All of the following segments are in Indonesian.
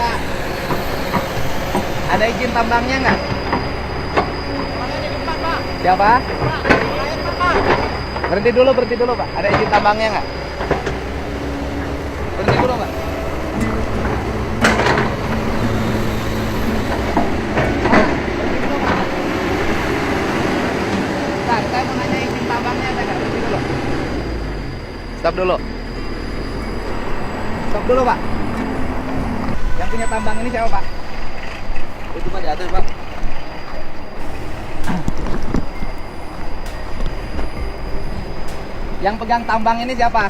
Pak. Ada izin tambangnya nggak? Siapa? Berhenti dulu Pak. Ada izin tambangnya nggak? Berhenti dulu Pak. Bentar, saya mau nanya izin tambangnya ada nggak? Berhenti dulu. Stop dulu. Stop dulu Pak. Yang punya tambang ini siapa Pak? Itu Pak di atas Pak. Yang pegang tambang ini siapa?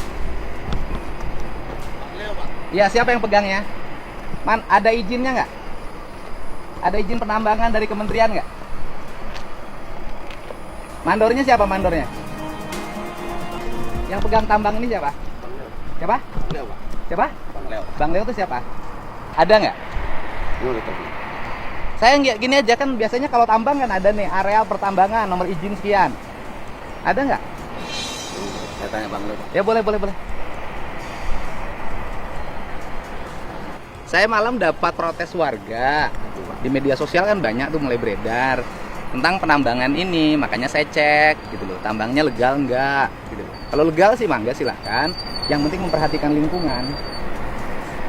Leo Pak. Iya, siapa yang pegangnya? Ada izinnya nggak? Ada izin penambangan dari kementerian nggak? Mandornya siapa mandornya? Yang pegang tambang ini siapa? Siapa? Leo Pak. Siapa? Bang Leo. Bang Leo itu siapa? Ada nggak? Saya nggak gini aja kan biasanya kalau tambang kan ada nih areal pertambangan nomor izin sekian. Ada nggak? Saya tanya Bang Leo. Ya boleh. Saya malam dapat protes warga di media sosial kan banyak tuh mulai beredar tentang penambangan ini, makanya saya cek gitu loh, tambangnya legal enggak gitu loh. Kalau legal sih mangga silahkan, yang penting memperhatikan lingkungan.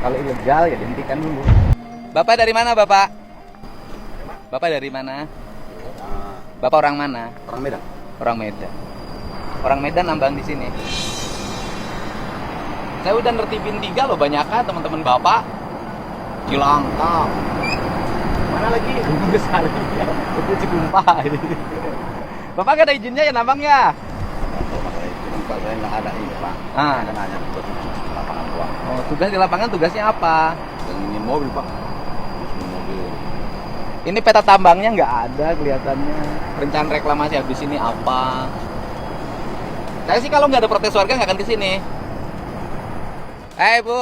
Kalau ilegal ya dihentikan dulu. Bapak dari mana Bapak? Bapak dari mana? Bapak orang mana? Orang Medan. Orang Medan. Orang Medan nambang di sini. Saya udah nertibin 3 loh, banyak kan teman-teman Bapak. Cilangkap. Mana lagi? Gunung Besar. Itu Cikumpa. Bapak gak ada izinnya ya nambang ya? Pak saya nggak ada ini Pak. Ah. Saya nanya tugas di lapangan doang. Oh, tugas di lapangan tugasnya apa? Ini mobil Pak. Ini mobil. Ini peta tambangnya nggak ada kelihatannya. Rencana reklamasi habis ini apa? Saya sih kalau nggak ada protes warga nggak akan ke sini. Bu,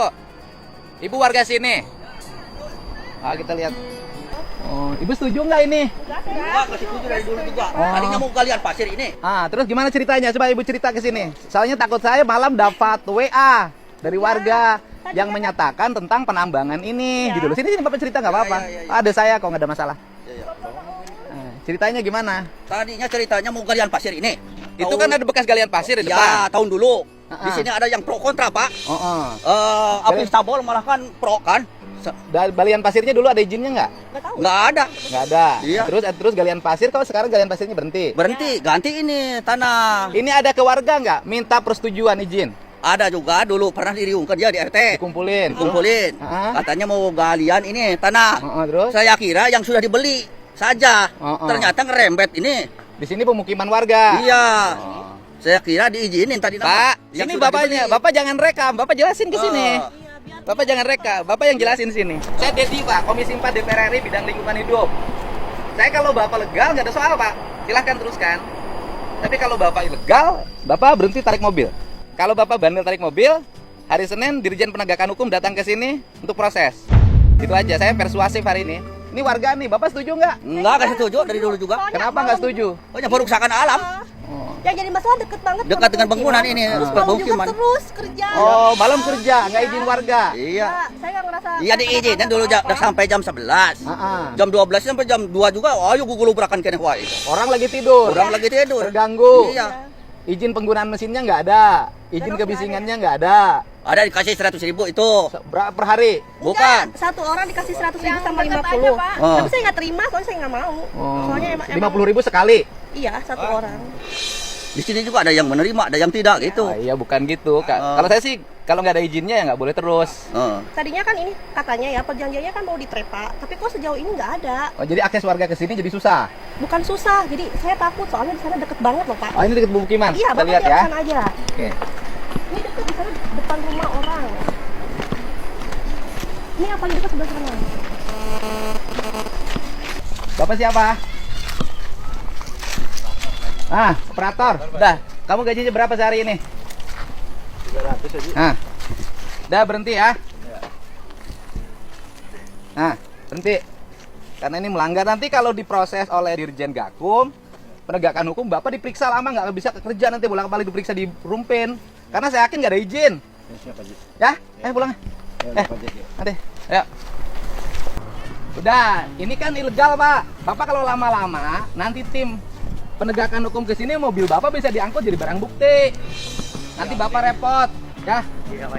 ibu warga sini. Kita lihat. Oh, ibu setuju nggak ini? Enggak, kasih setuju dari dulu juga. Oh. Tadinya mau galian pasir ini. Terus gimana ceritanya? Coba ibu cerita ke sini. Soalnya takut saya malam dapat WA dari warga yang menyatakan tentang penambangan ini. Gitu loh. Sini Bapak cerita nggak apa-apa. Ya. Ada saya kok nggak ada masalah. Ya. Ceritanya gimana? Tadinya ceritanya mau galian pasir ini. Itu kan ada bekas galian pasir di depan. Ya, tahun dulu. Di sini ada yang pro kontra, Pak. Api Stabol malah kan pro kan. Galian pasirnya dulu ada izinnya nggak? Nggak ada. Nggak ada. Iya. Terus galian pasir, kalau sekarang galian pasirnya berhenti. Berhenti, ganti ini tanah. Ini ada ke warga nggak? Minta persetujuan izin. Ada juga dulu pernah diriungkan dia di RT. Dikumpulin. Katanya mau galian ini tanah. Terus? Saya kira yang sudah dibeli saja. Ternyata ngerembet ini. Di sini pemukiman warga. Iya. Saya kira diizinin tadi. Pak, sini bapaknya. Bapak jangan rekam. Bapak jelasin ke sini. Bapak jangan rekam. Bapak yang jelasin sini. Saya Dedi Pak, Komisi 4 DPR RI bidang lingkungan hidup. Saya kalau Bapak legal nggak ada soal Pak. Silahkan teruskan. Tapi kalau Bapak ilegal, Bapak berhenti tarik mobil. Kalau Bapak bandel tarik mobil, hari Senin Dirjen Penegakan Hukum datang ke sini untuk proses. Itu aja, saya persuasif hari ini. Ini warga nih, Bapak setuju nggak? Enggak setuju dari dulu juga. Kenapa nggak setuju? Pokoknya perusakan alam. Yang jadi masalah deket banget. Dekat dengan bangunan ini, Terus malam juga pemukiman. terus kerja. Malam kerja, nggak izin warga. Iya. Saya nggak ngerasa. Iya diizinin dulu udah sampai jam 11. Jam 12 sampai jam 2 juga. Ayo gugulubrakan kene wae. Orang lagi tidur. Orang lagi tidur. Terganggu. Iya. Izin penggunaan mesinnya nggak ada. Izin kebisingannya nggak ada. Ada dikasih 100.000 itu. Berapa per hari? Bukan. Satu orang dikasih 100.000 sama 50. Tapi saya nggak terima, soalnya saya nggak mau. Soalnya emang 50.000 sekali. Iya, satu orang. Di sini juga ada yang menerima, ada yang tidak gitu. Iya bukan gitu. Kalau saya sih kalau nggak ada izinnya ya nggak boleh terus. Tadinya kan ini katanya ya perjanjiannya kan mau ditrepa, tapi kok sejauh ini nggak ada. Jadi akses warga ke sini jadi susah. Bukan susah, jadi saya takut soalnya di sana deket banget loh Pak. Ini dekat pemukiman. Iya, Kita Bapak lihat lihat ya. sana aja. Oke. Ini deket di sana depan rumah orang. Ini yang paling dekat sebelah sana. Bapak siapa? Operator. Udah. Kamu gajinya berapa sehari ini? 300 aja. Udah berhenti ya. Berhenti. Karena ini melanggar, nanti kalau diproses oleh Dirjen Gakum, penegakan hukum, Bapak diperiksa lama nggak bisa kerja, nanti bolak-balik diperiksa di Rumpin. Karena saya yakin nggak ada izin. Siapa aja? Ya, pulang. Pak Jek. Nanti. Ayo. Udah, ini kan ilegal, Pak. Bapak kalau lama-lama, nanti tim penegakan hukum ke sini, mobil Bapak bisa diangkut jadi barang bukti. Nanti Bapak repot. Ya,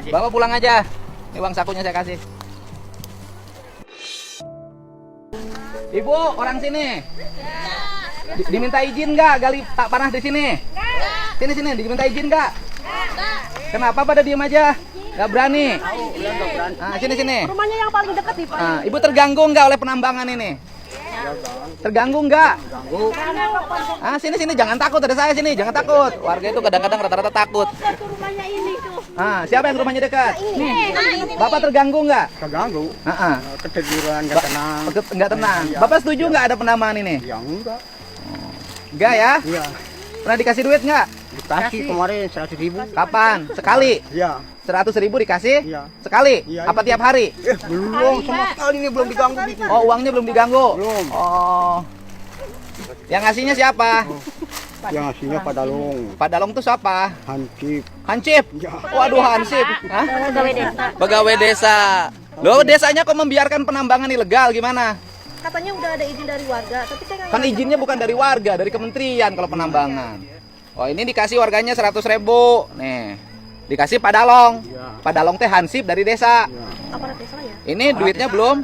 Bapak pulang aja. Ini uang sakunya saya kasih. Ibu, orang sini. Diminta izin nggak gali tak panas di sini? Sini, diminta izin nggak? Kenapa pada diem aja? Nggak berani? Nah, sini. Rumahnya yang paling dekat nih, Pak. Nah, Ibu terganggu nggak oleh penambangan ini? Terganggu nggak? Ah, sini, jangan takut, ada saya sini, jangan takut. Warga itu kadang-kadang rata-rata takut. Rumahnya ini tuh. Ah, siapa yang rumahnya dekat? Nih, Bapak terganggu nggak? Terganggu, Ah, ketiduran, nggak tenang. nggak tenang. Bapak setuju nggak ada penambangan ini? Ya enggak. Enggak ya? Iya. Pernah dikasih duit nggak? Dikasih kemarin 100.000. Kapan? Sekali? Iya. 100.000 dikasih? Iya. Sekali? Iya, Apa iya. tiap hari? Belum sama sekali ini belum diganggu gitu. Oh, uangnya belum diganggu? Belum. Oh. Yang ngasihnya siapa? Yang aslinya Pak Dalung, Pak Dalong tuh siapa? Hansip. Hansip? Ya. Waduh, Hansip. Hah? Pegawai desa. Pegawai desa. Loh, desanya kok membiarkan penambangan ilegal gimana? Katanya udah ada izin dari warga, tapi saya nggak Kan izinnya bukan dari warga, dari kementerian kalau penambangan. Oh, ini dikasih warganya 100.000. Nih. Dikasih Pak Dalong. Iya. Pak Dalong teh Hansip dari desa. aparat desa ya. Ini duitnya belum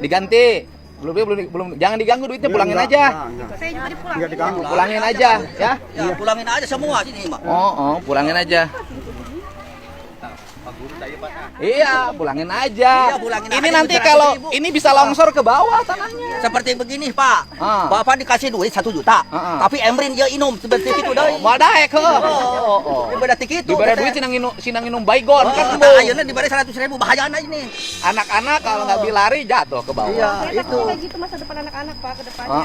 diganti. Belum jangan diganggu duitnya, pulangin aja. Saya juga dipulang. Enggak diganggu. Pulangin aja, ya. Ya, pulangin aja semua sini, Mak. Oh, pulangin aja. Iya, pulangin aja. Iya, pulangin Ini aja, nanti 100.000. kalau ini bisa longsor ke bawah tanahnya. Seperti begini, Pak. Ah. Bapak dikasih duit 1 juta. Ah. Tapi Emrin dia inum seperti itu dari. Madaek he. Dia beda tik itu. Diberi duit sinang inum baygon kan Nah, ayeuna diberi 100.000 bahayana ini. anak-anak kalau nggak bilari jatuh ke bawah. Iya, Saya itu. takutnya kayak gitu masa depan anak-anak, Pak, ke depannya.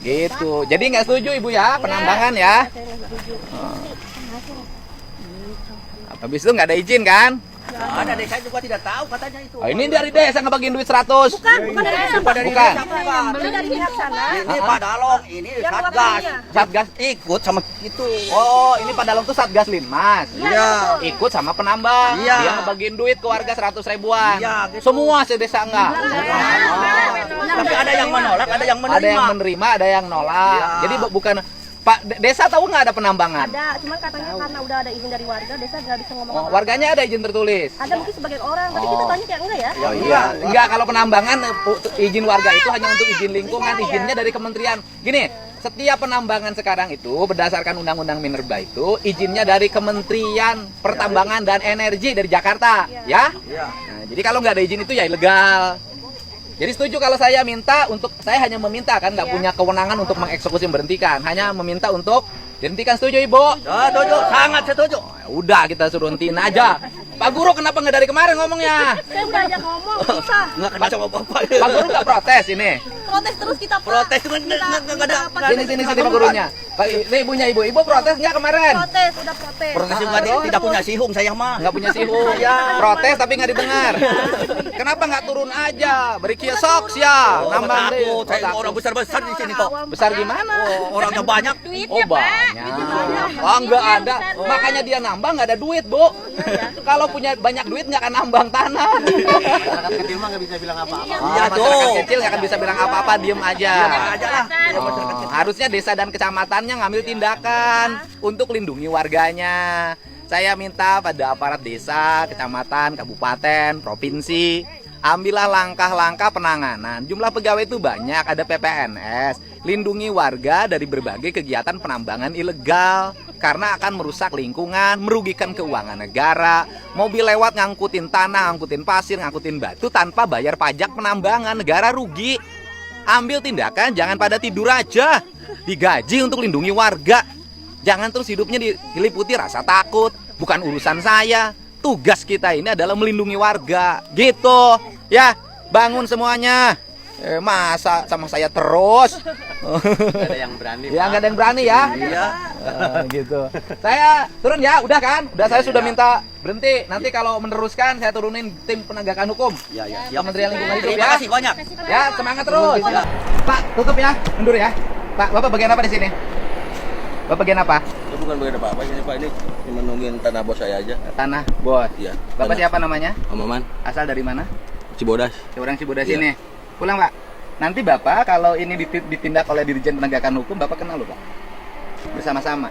Gitu. Jadi nggak setuju Ibu ya penambangan ya. Saya nggak setuju. Habis itu nggak ada izin kan? Ada desa juga tidak tahu katanya itu. Oh, ini dari desa ngebagiin duit 100. Bukan dari desa, Pak. Bukan. Itu dari pihak sana. Ini Pak Dalong, ini Yang Satgas. wakilnya. Satgas. Ikut sama itu. Oh, ini Pak Dalong tuh Satgas Linmas. Iya. Ikut sama penambang. Iya. Dia ngebagiin duit ke warga 100.000-an. Iya, gitu. Semua sedesa enggak. Tapi ada yang menolak, ada yang menerima. Ada yang menerima, ada yang nolak. Iya. Jadi bukan Pak desa tahu nggak ada penambangan? Ada, cuman katanya karena udah ada izin dari warga, desa nggak bisa ngomong Oh, apa-apa. warganya ada izin tertulis. Ada mungkin sebagian orang, tapi kita tanya kayak enggak ya? Oh iya, enggak kalau penambangan izin warga itu hanya untuk izin lingkungan, izinnya dari kementerian. Gini, setiap penambangan sekarang itu berdasarkan Undang-Undang Minerba itu izinnya dari Kementerian Pertambangan dan Energi dari Jakarta, ya? Nah, jadi kalau nggak ada izin itu ya ilegal. Jadi setuju kalau saya minta untuk, saya hanya meminta kan, nggak punya kewenangan untuk mengeksekusi memberhentikan, hanya meminta untuk dihentikan. Setuju Ibu? Setuju, sangat setuju. Ya udah kita suruh hentiin aja. Pak Guru kenapa nggak dari kemarin ngomongnya? Saya udah ajak ngomong, susah. Enggak kena sama Bapak. Pak Guru nggak protes ini? Protes terus kita, Pak. Protes itu enggak ada. Sini Pak Gurunya. Pak, ini ibunya Ibu protes nggak kemarin? Protes, udah protes. Protes juga tidak punya sihung saya mah. Nggak punya sihung. Protes tapi nggak didengar. Kenapa nggak turun aja? Beri kiosok ya. Nambah deh. Takut, saya orang besar-besar di sini kok. Besar gimana? Orangnya banyak. Oh banyak. Oh nggak ada. Makanya dia nambah nggak ada duit Bu. Kalau punya banyak duit nggak akan nambang tanah. Kecil mah nggak bisa bilang apa-apa. Iya Masyarakat tuh. kecil nggak akan bisa bilang apa-apa, diem aja. Aja lah. Oh, harusnya desa dan kecamatannya ngambil tindakan untuk lindungi warganya. Saya minta pada aparat desa, kecamatan, kabupaten, provinsi, ambillah langkah-langkah penanganan. Jumlah pegawai itu banyak, ada PPNS. Lindungi warga dari berbagai kegiatan penambangan ilegal karena akan merusak lingkungan, merugikan keuangan negara. Mobil lewat ngangkutin tanah, ngangkutin pasir, ngangkutin batu tanpa bayar pajak penambangan, negara rugi. Ambil tindakan, jangan pada tidur aja. Digaji untuk lindungi warga. Jangan terus hidupnya diliputi rasa takut. Bukan urusan saya. Tugas kita ini adalah melindungi warga. Gitu. Ya, bangun semuanya. Masa sama saya terus? Ada yang berani. Ya, nggak ada yang berani ya. Iya. Gitu. Saya turun ya, udah kan? Udah saya sudah minta berhenti. Nanti kalau meneruskan saya turunin tim penegakan hukum. Iya, iya. Kementerian Lingkungan Hidup Terima ya. kasih banyak. Ya, semangat terus. Pak, tutup ya. Mundur ya. Pak, Bapak bagian apa di sini? Bapak bagian apa? Itu bukan bagian apa-apa ini Pak, ini cuma nungguin tanah bos saya aja. Tanah bos. Iya. Bapak tanah. siapa namanya? Om Maman. Asal dari mana? Cibodas. Orang Cibodas Iya. sini. Pulang, Pak. Nanti Bapak kalau ini ditindak oleh Dirjen Penegakan Hukum, Bapak kenal loh, Pak. Bersama-sama.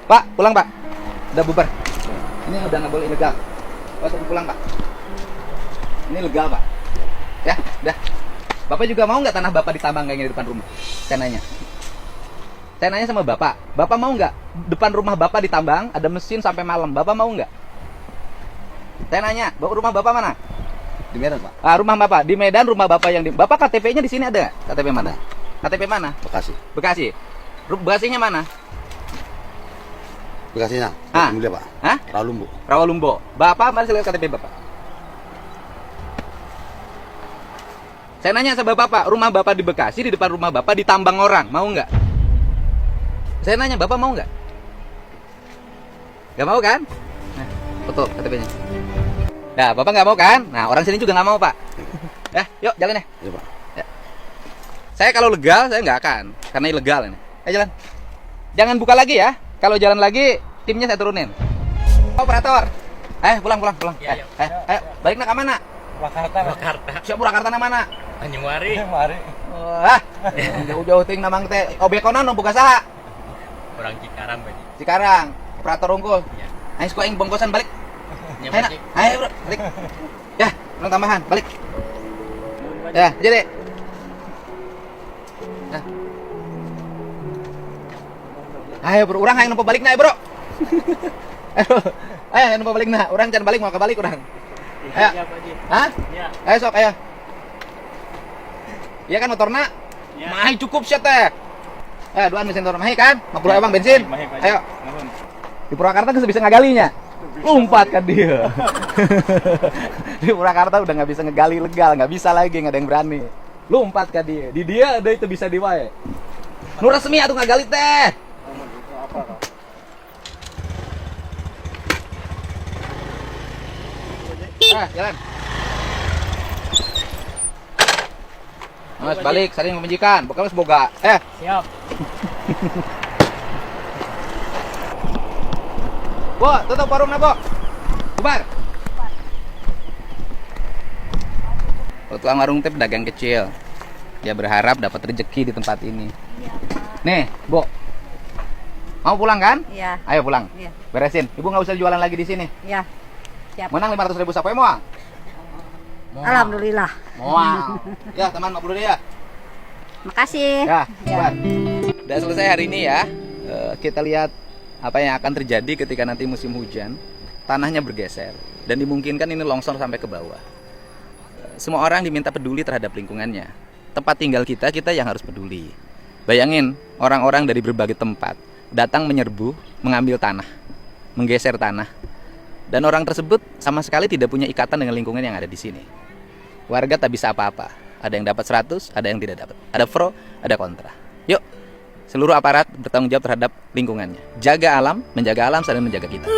Pak, pulang, Pak. Udah bubar. Ini udah nggak boleh ilegal. Pak, pulang, Pak. Ini legal, Pak. Ya, udah. Bapak juga mau nggak tanah Bapak ditambang kayak gini di depan rumah? Saya nanya. Saya nanya sama Bapak. Bapak mau nggak depan rumah Bapak ditambang, ada mesin sampai malam? Bapak mau nggak? Saya nanya, rumah Bapak mana? Di Medan, Pak. Ah, rumah Bapak di Medan, rumah Bapak yang di Bapak KTP-nya di sini ada nggak? KTP mana? KTP mana? Bekasi. Bekasi. Bekasinya mana? Bekasinya. Ah. Mulia, Pak. Hah? Rawalumbu. Rawalumbu. Bapak masih lihat KTP Bapak? Saya nanya sama Bapak, rumah Bapak di Bekasi, di depan rumah Bapak ditambang orang, mau nggak? Saya nanya, Bapak mau nggak? Nggak mau kan? Nah, foto KTP-nya. Nah, Bapak nggak mau kan? Nah, orang sini juga nggak mau, Pak. Ya, yuk jalan ya. Iya, Pak. Saya kalau legal, saya nggak akan. Karena ilegal ini. Ayo jalan. Jangan buka lagi ya. Kalau jalan lagi, timnya saya turunin. Operator. Pulang. Ya, Ayo, balik nak ke mana? Jakarta. Siap Purwakarta na mana? Banyuwari. Wah, jauh-jauh ting namang teh. Obekonan no buka saha? Orang Cikarang, Pak. Cikarang, operator unggul. Iya. Ayo suka ing bongkosan balik. Iya, Ayo, Pak. nak. Ayo, bro, balik. Ya, ulang tambahan, balik. Ya, jadi. Ya. Ayo, bro, urang hayang nempo balik na, bro. Ayo, nempo balik na. Urang can balik mau ke balik urang. Ayo. Hah? Iya. Ayo sok, ayo. Iya kan motorna? Mahal cukup sih teh. Duaan mesin motor mahal kan? 50 emang bensin. Ayo. Di Purwakarta kan bisa ngagalinya. Lompat kan dia. Di Purwakarta udah nggak bisa ngegali legal, nggak bisa lagi, nggak ada yang berani. Lompat kan dia. Di dia ada itu bisa diwae. Nu resmi atuh ngagali teh. Jalan. Mas balik, saling membenjikan. Bukan mas boga. Siap. Bo, tutup warungnya, Bo. Bubar. Tukang warung teh pedagang kecil. Dia berharap dapat rezeki di tempat ini. Nih, Bo. Mau pulang kan? Iya. Ayo pulang. Iya. Beresin. Ibu nggak usah jualan lagi di sini. Iya. Siap. Menang 500.000 sampai moal. Alhamdulillah. Moal. Ya, teman 50 dia. Makasih. Ya, bubar. Udah selesai hari ini ya. Kita lihat apa yang akan terjadi ketika nanti musim hujan. Tanahnya bergeser dan dimungkinkan ini longsor sampai ke bawah. Semua orang diminta peduli terhadap lingkungannya. Tempat tinggal kita yang harus peduli. Bayangin, orang-orang dari berbagai tempat datang menyerbu, mengambil tanah, menggeser tanah. Dan orang tersebut sama sekali tidak punya ikatan dengan lingkungan yang ada di sini. Warga tak bisa apa-apa. Ada yang dapat 100, ada yang tidak dapat. Ada pro, ada kontra. Yuk, seluruh aparat bertanggung jawab terhadap lingkungannya. Jaga alam, menjaga alam, saling menjaga kita.